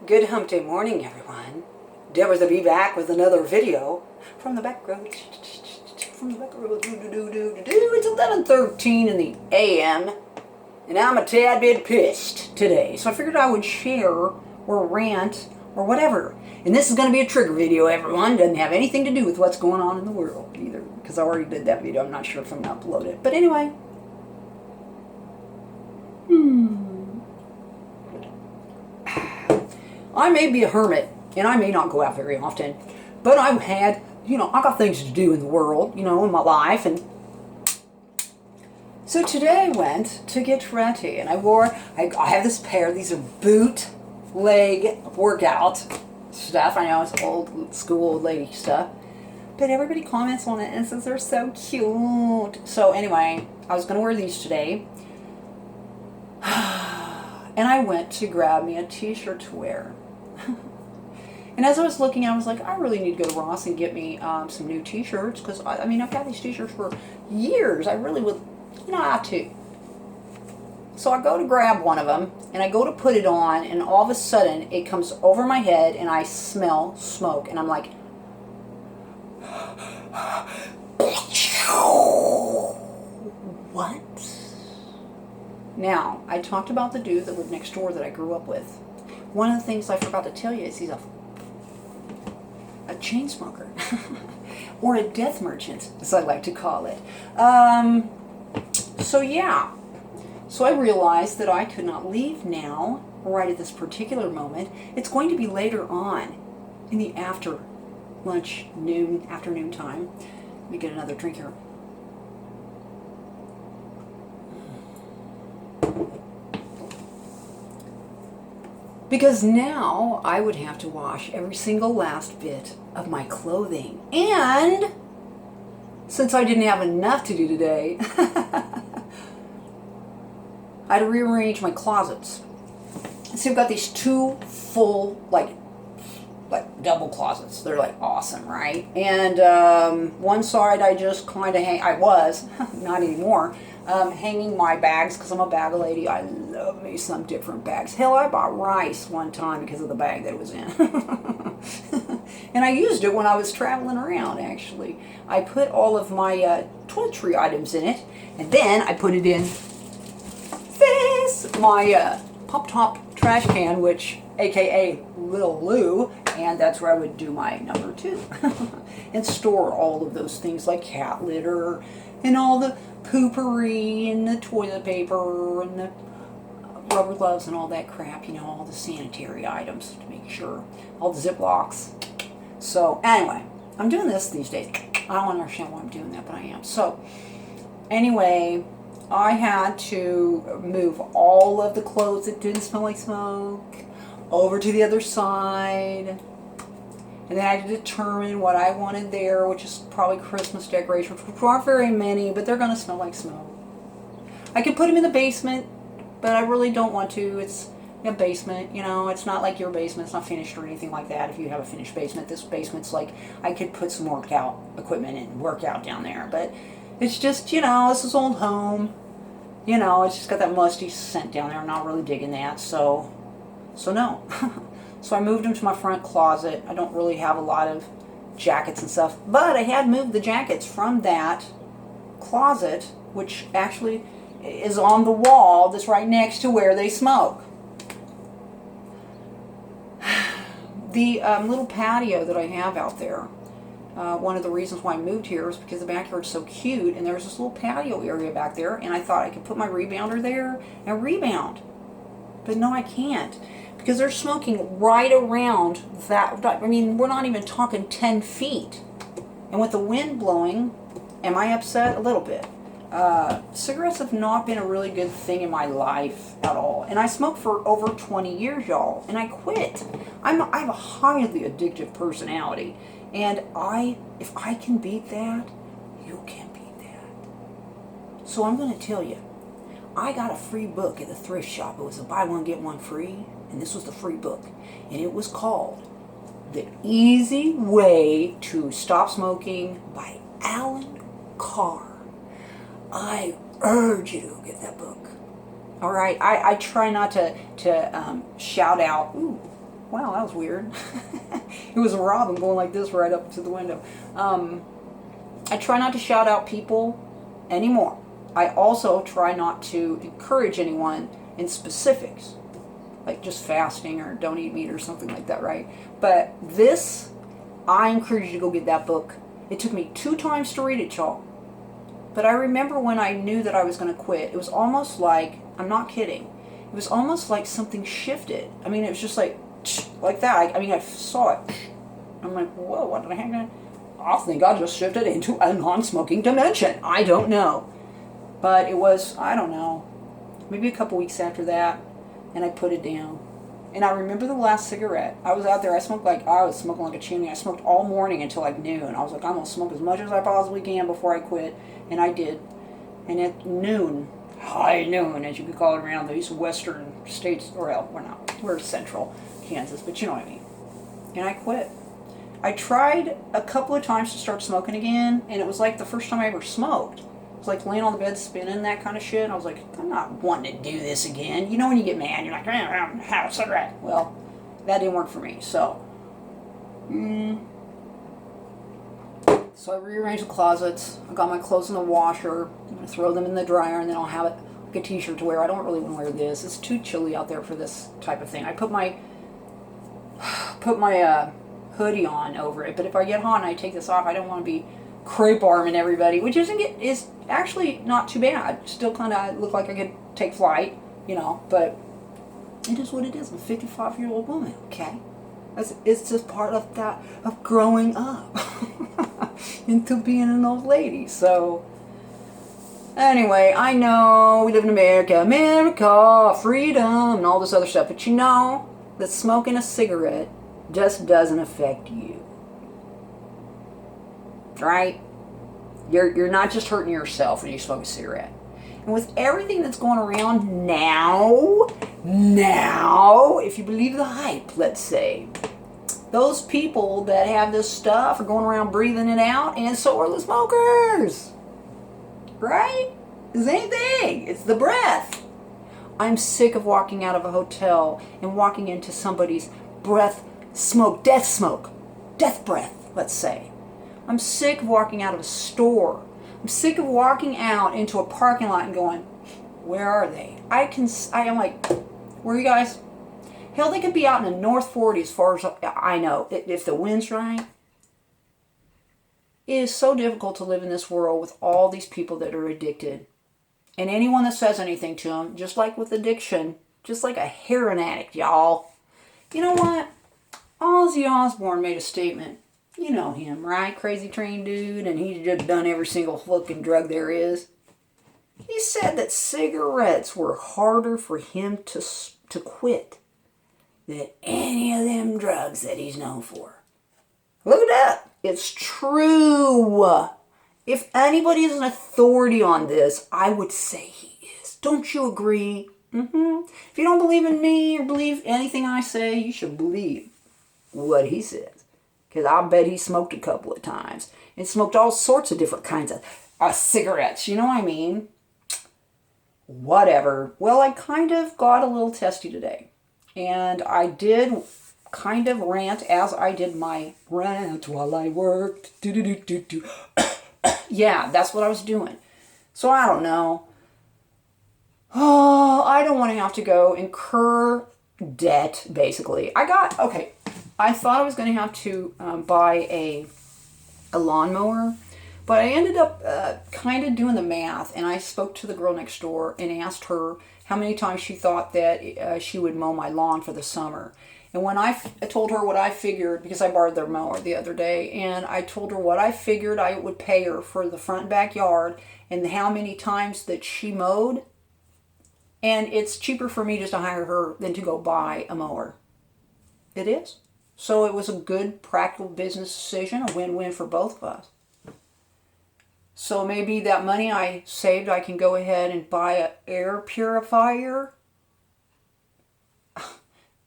Good hump day morning, everyone. Deborah's to be back with another video from the back road. From the back road. It's 11:13 in the a.m. and I'm a tad bit pissed today. So I figured I would share or rant or whatever. And this is going to be a trigger video, everyone. Doesn't have anything to do with what's going on in the world either, because I already did that video. I'm not sure if I'm going to upload it. But anyway. I may be a hermit, and I may not go out very often, but I've had, I got things to do in the world, in my life, and so today I went to get ready, and I have this pair, these are boot leg workout stuff. I know it's old school old lady stuff, but everybody comments on it and says they're so cute. So anyway, I was going to wear these today, and I went to grab me a t-shirt to wear. And as I was looking, I was like, I really need to go to Ross and get me some new t-shirts, because I've had these t-shirts for years. I really would, have to. So I go to grab one of them, and I go to put it on, and all of a sudden, it comes over my head, and I smell smoke, and I'm like, what? Now, I talked about the dude that lived next door that I grew up with. One of the things I forgot to tell you is he's a chain smoker. Or a death merchant, as I like to call it. So yeah. So I realized that I could not leave now, right at this particular moment. It's going to be later on, in the afternoon time. Let me get another drink here. Because now I would have to wash every single last bit of my clothing. And since I didn't have enough to do today, I had to rearrange my closets. So I've got these two full, like double closets. They're like awesome, right? And one side I just kind of not anymore, hanging my bags, because I'm a bag lady. I love me some different bags. Hell, I bought rice one time because of the bag that it was in. And I used it when I was traveling around, actually. I put all of my toiletry items in it, and then I put it in my pop-top trash can, which, aka Little Lou, and that's where I would do my number 2. And store all of those things like cat litter and all the poopery and the toilet paper and the rubber gloves and all that crap, all the sanitary items to make sure, all the Ziplocs. So anyway, I'm doing this these days. I don't understand why I'm doing that, but I am. So anyway, I had to move all of the clothes that didn't smell like smoke over to the other side. And then I had to determine what I wanted there, which is probably Christmas decorations, which aren't very many, but they're going to smell like smoke. I could put them in the basement, but I really don't want to. It's a basement, it's not like your basement. It's not finished or anything like that. If you have a finished basement, this basement's like, I could put some workout equipment and work out down there. But it's just, this is old home. It's just got that musty scent down there. I'm not really digging that, so no. So I moved them to my front closet. I don't really have a lot of jackets and stuff, but I had moved the jackets from that closet, which actually is on the wall that's right next to where they smoke. The little patio that I have out there, one of the reasons why I moved here is because the backyard's so cute, and there's this little patio area back there, and I thought I could put my rebounder there and rebound. But no, I can't. Because they're smoking right around that. We're not even talking 10 feet. And with the wind blowing, am I upset? A little bit. Cigarettes have not been a really good thing in my life at all. And I smoked for over 20 years, y'all. And I quit. I have a highly addictive personality. And if I can beat that, you can beat that. So I'm going to tell you, I got a free book at the thrift shop. It was a buy one, get one free. And this was the free book. And it was called The Easy Way to Stop Smoking by Alan Carr. I urge you to go get that book. All right, I try not to shout out, ooh, Wow, that was weird. It was a robin going like this right up to the window. I try not to shout out people anymore. I also try not to encourage anyone in specifics, like just fasting or don't eat meat or something like that, right? But this, I encourage you to go get that book. It took me 2 times to read it, y'all. But I remember when I knew that I was going to quit, it was almost like, I'm not kidding, it was almost like something shifted. I mean, it was just like that. I mean, I saw it. I'm like, whoa, what the heck? I think I just shifted into a non-smoking dimension. I don't know. But it was, I don't know, maybe a couple weeks after that, and I put it down. And I remember the last cigarette. I was out there, I was smoking like a chimney. I smoked all morning until like noon. I was like, I'm going to smoke as much as I possibly can before I quit. And I did. And at noon, high noon, as you could call it around these western states, or well, we're central Kansas, but you know what I mean. And I quit. I tried a couple of times to start smoking again, and it was like the first time I ever smoked. It was like laying on the bed spinning, that kind of shit. And I was like, I'm not wanting to do this again. You know when you get mad, you're like, have a cigarette. Well, that didn't work for me. So I rearranged the closets. I got my clothes in the washer. I'm going to throw them in the dryer, and then I'll have it like a t-shirt to wear. I don't really want to wear this. It's too chilly out there for this type of thing. I put my hoodie on over it, but if I get hot and I take this off, I don't want to be crepe arming everybody, which is actually not too bad. Still kind of look like I could take flight, but it is what it is. I'm a 55-year-old woman, okay? It's just part of that, of growing up into being an old lady. So anyway, I know we live in America, freedom, and all this other stuff, but you know that smoking a cigarette just doesn't affect you, right? You're not just hurting yourself when you smoke a cigarette. And with everything that's going around now, if you believe the hype, let's say, those people that have this stuff are going around breathing it out, and so are the smokers, right? The same thing. It's the breath. I'm sick of walking out of a hotel and walking into somebody's death breath, let's say. I'm sick of walking out of a store. I'm sick of walking out into a parking lot and going, where are they? I am like, where are you guys? Hell, they could be out in the North 40 as far as I know, if the wind's right. It is so difficult to live in this world with all these people that are addicted. And anyone that says anything to them, just like with addiction, just like a heroin addict, y'all. You know what? Ozzy Osbourne made a statement. You know him, right? Crazy train dude, and he's just done every single fucking drug there is. He said that cigarettes were harder for him to quit than any of them drugs that he's known for. Look it up. It's true. If anybody is an authority on this, I would say he is. Don't you agree? If you don't believe in me or believe anything I say, you should believe what he says. Because I bet he smoked a couple of times. And smoked all sorts of different kinds of cigarettes. You know what I mean? Whatever. Well, I kind of got a little testy today. And I did kind of rant as I did my rant while I worked. Yeah, that's what I was doing. So I don't know. Oh, I don't want to have to go incur debt, basically. I thought I was going to have to buy a lawnmower, but I ended up kind of doing the math, and I spoke to the girl next door and asked her how many times she thought that she would mow my lawn for the summer. And when I told her what I figured, because I borrowed their mower the other day, and I told her what I figured I would pay her for the front backyard and how many times that she mowed, and it's cheaper for me just to hire her than to go buy a mower. It is. So it was a good, practical business decision, a win-win for both of us. So maybe that money I saved, I can go ahead and buy an air purifier,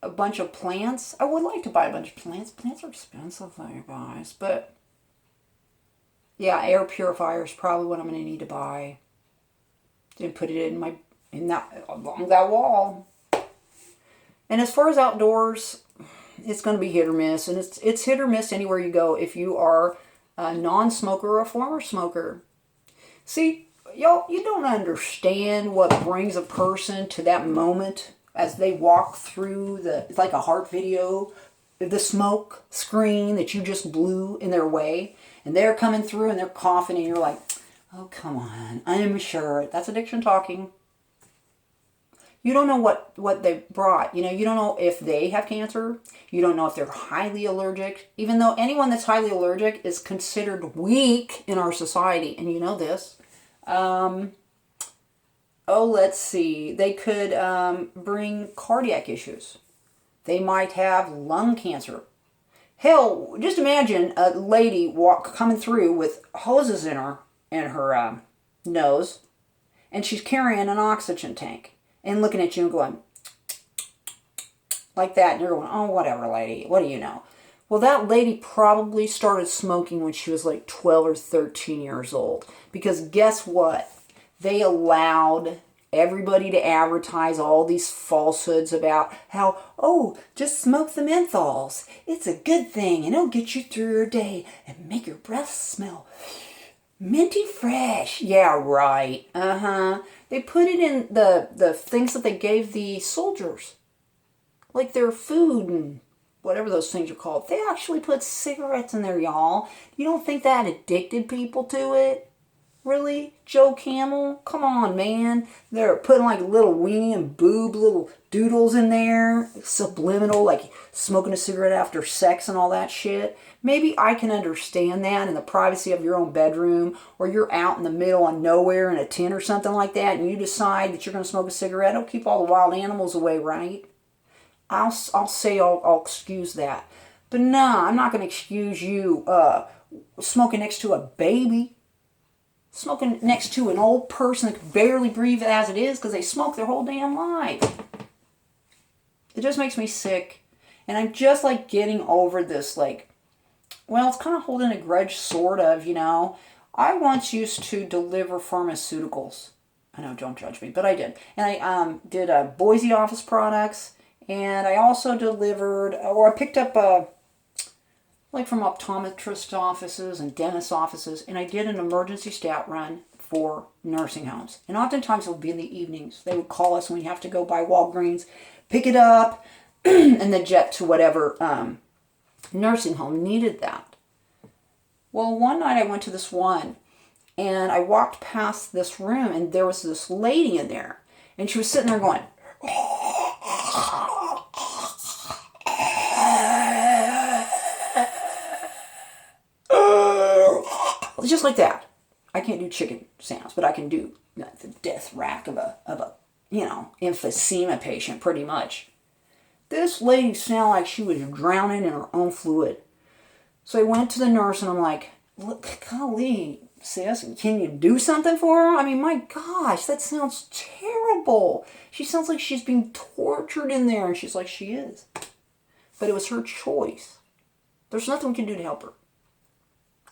a bunch of plants. I would like to buy a bunch of plants. Plants are expensive, guys. But yeah, air purifier is probably what I'm going to need to buy. And put it along that wall. And as far as outdoors, it's going to be hit or miss, and it's hit or miss anywhere you go if you are a non-smoker or a former smoker. See, y'all, you don't understand what brings a person to that moment as they walk through it's like a heart video, the smoke screen that you just blew in their way, and they're coming through and they're coughing, and you're like, oh, come on, I'm sure. That's addiction talking. You don't know what they brought. You don't know if they have cancer. You don't know if they're highly allergic, even though anyone that's highly allergic is considered weak in our society, and you know this. Let's see. They could bring cardiac issues. They might have lung cancer. Hell, just imagine a lady coming through with hoses in her nose, and she's carrying an oxygen tank and looking at you and going like that, and you're going, oh, whatever, lady, what do you know? Well, that lady probably started smoking when she was like 12 or 13 years old, because guess what? They allowed everybody to advertise all these falsehoods about how, oh, just smoke the menthols. It's a good thing, and it'll get you through your day and make your breath smell minty fresh. Yeah, right. They put it in the things that they gave the soldiers, like their food and whatever those things are called. They actually put cigarettes in there, y'all. You don't think that addicted people to it? Really? Joe Camel? Come on, man. They're putting like little weenie and boob little doodles in there. Subliminal, like smoking a cigarette after sex and all that shit. Maybe I can understand that in the privacy of your own bedroom, or you're out in the middle of nowhere in a tent or something like that, and you decide that you're going to smoke a cigarette. It'll keep all the wild animals away, right? I'll say I'll excuse that. But nah, I'm not going to excuse you smoking next to a baby. Smoking next to an old person that can barely breathe as it is because they smoke their whole damn life. It just makes me sick. And I'm just like getting over this, like, well, it's kind of holding a grudge, sort of, I once used to deliver pharmaceuticals. I know, don't judge me, but I did. And I did Boise office products, and I also delivered, or I picked up like from optometrist offices and dentist offices, and I did an emergency stat run for nursing homes. And oftentimes it would be in the evenings. They would call us when we have to go by Walgreens, pick it up, and then jet to whatever nursing home needed that. Well, one night I went to this one, and I walked past this room, and there was this lady in there, and she was sitting there going, just like that. I can't do chicken sounds, but I can do the death rack of a emphysema patient, pretty much. This lady sounded like she was drowning in her own fluid. So I went to the nurse and I'm like, look, golly, sis, can you do something for her? I mean, my gosh, that sounds terrible. She sounds like she's being tortured in there. And she's like, she is. But it was her choice. There's nothing we can do to help her.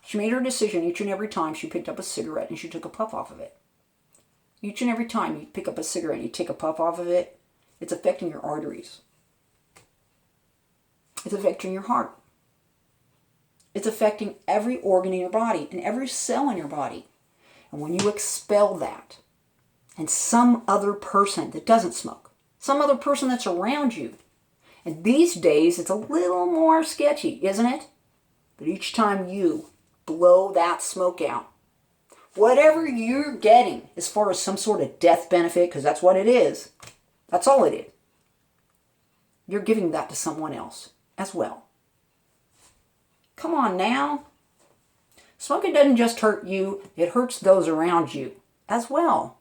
She made her decision each and every time she picked up a cigarette and she took a puff off of it. Each and every time you pick up a cigarette and you take a puff off of it, it's affecting your arteries. It's affecting your heart. It's affecting every organ in your body and every cell in your body. And when you expel that, and some other person that doesn't smoke, some other person that's around you, and these days it's a little more sketchy, isn't it? But each time you blow that smoke out, whatever you're getting as far as some sort of death benefit, because that's what it is, that's all it is, you're giving that to someone else as well. Come on now. Smoking doesn't just hurt you, it hurts those around you as well.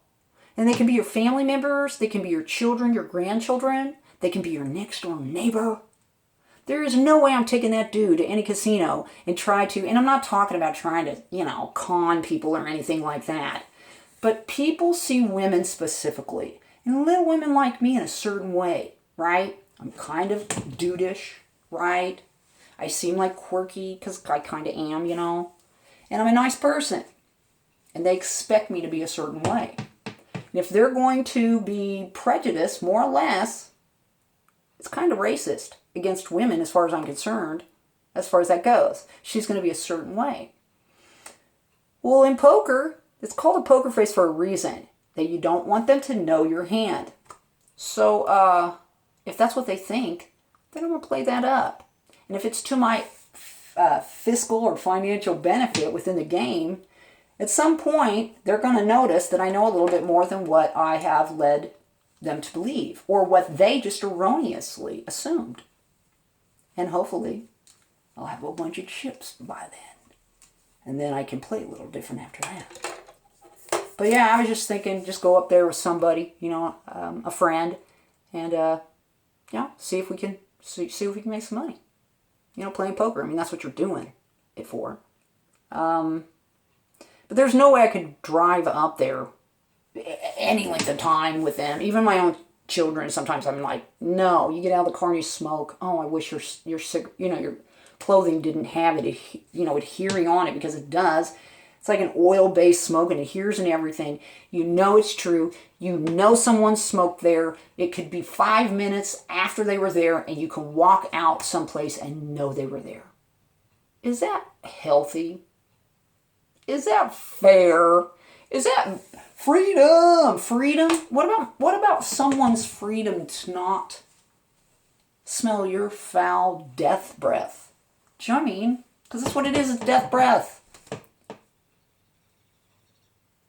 And they can be your family members, they can be your children, your grandchildren, they can be your next door neighbor. There is no way I'm taking that dude to any casino and and I'm not talking about trying to, con people or anything like that. But people see women specifically, and little women like me in a certain way, right? I'm kind of dudeish, right? I seem like quirky because I kind of am, And I'm a nice person. And they expect me to be a certain way. And if they're going to be prejudiced, more or less, it's kind of racist against women as far as I'm concerned, as far as that goes. She's going to be a certain way. Well, in poker, it's called a poker face for a reason, that you don't want them to know your hand. So, if that's what they think, then I'm going to play that up. And if it's to my fiscal or financial benefit within the game, at some point, they're going to notice that I know a little bit more than what I have led them to believe, or what they just erroneously assumed. And hopefully, I'll have a bunch of chips by then. And then I can play a little different after that. But yeah, I was just thinking, just go up there with somebody, a friend, and see if we can make some money. Playing poker. I mean, that's what you're doing it for. But there's no way I could drive up there any length of time with them. Even my own children, sometimes I'm like, no, you get out of the car and you smoke. Oh, I wish your clothing didn't have it, adhering on it, because it does. It's like an oil-based smoke, and it adheres and everything. You know it's true. You know someone smoked there. It could be 5 minutes after they were there, and you can walk out someplace and know they were there. Is that healthy? Is that fair? Is that freedom? Freedom? What about someone's freedom to not smell your foul death breath? Do you know what I mean? Because that's what it is, it's death breath.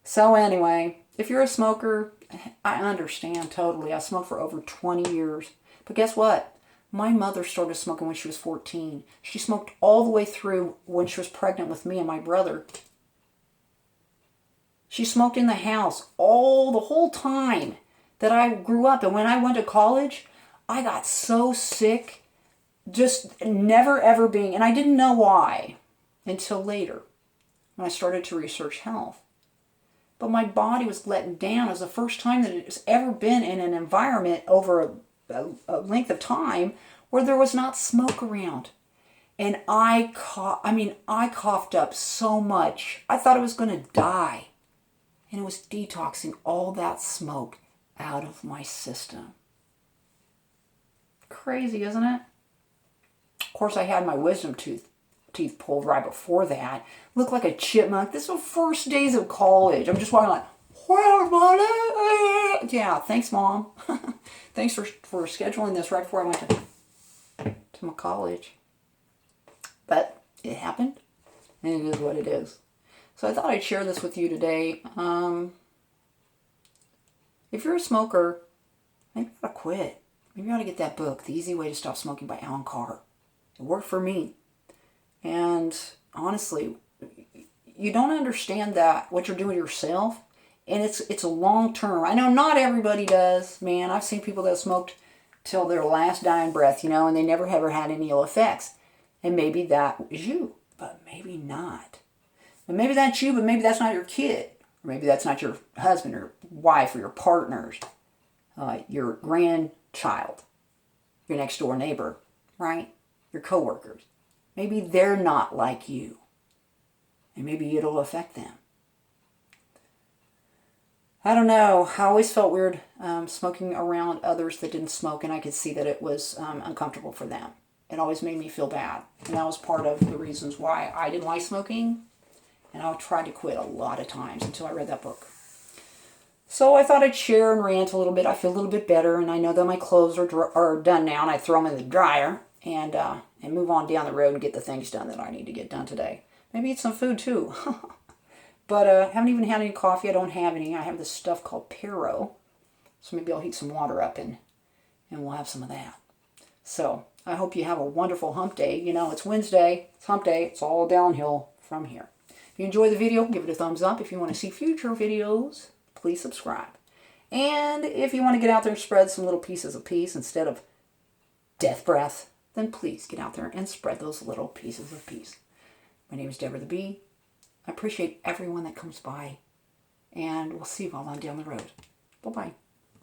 So anyway, if you're a smoker, I understand totally. I smoked for over 20 years. But guess what? My mother started smoking when she was 14. She smoked all the way through when she was pregnant with me and my brother. She smoked in the house the whole time that I grew up. And when I went to college, I got so sick, just never ever being, and I didn't know why until later when I started to research health. But my body was letting down. It was the first time that it's ever been in an environment over a length of time where there was not smoke around. And I coughed up so much. I thought I was going to die. And it was detoxing all that smoke out of my system. Crazy, isn't it? Of course, I had my wisdom teeth pulled right before that. Looked like a chipmunk. This was the first days of college. I'm just walking like, where's my name? Yeah, thanks, Mom. Thanks for scheduling this right before I went to my college. But it happened, and it is what it is. So I thought I'd share this with you today. If you're a smoker, maybe you ought to quit. Maybe you ought to get that book, The Easy Way to Stop Smoking by Alan Carr. It worked for me. And honestly, you don't understand that what you're doing yourself, and it's a long term. I know not everybody does, man. I've seen people that smoked till their last dying breath, and they never ever had any ill effects. And maybe that is you, but maybe not. And maybe that's you, but maybe that's not your kid, or maybe that's not your husband or wife or your partners, your grandchild, your next door neighbor, right? Your coworkers. Maybe they're not like you. And maybe it'll affect them. I don't know. I always felt weird smoking around others that didn't smoke, and I could see that it was uncomfortable for them. It always made me feel bad. And that was part of the reasons why I didn't like smoking. And I tried to quit a lot of times until I read that book. So I thought I'd share and rant a little bit. I feel a little bit better, and I know that my clothes are done now, and I throw them in the dryer and move on down the road and get the things done that I need to get done today. Maybe eat some food too. But I haven't even had any coffee. I don't have any. I have this stuff called Pero. So maybe I'll heat some water up and we'll have some of that. So I hope you have a wonderful hump day. It's Wednesday. It's hump day. It's all downhill from here. If you enjoy the video, give it a thumbs up. If you want to see future videos, please subscribe. And if you want to get out there and spread some little pieces of peace instead of death breath, then please get out there and spread those little pieces of peace. My name is Deborah the Bee. I appreciate everyone that comes by. And we'll see you all on down the road. Bye-bye.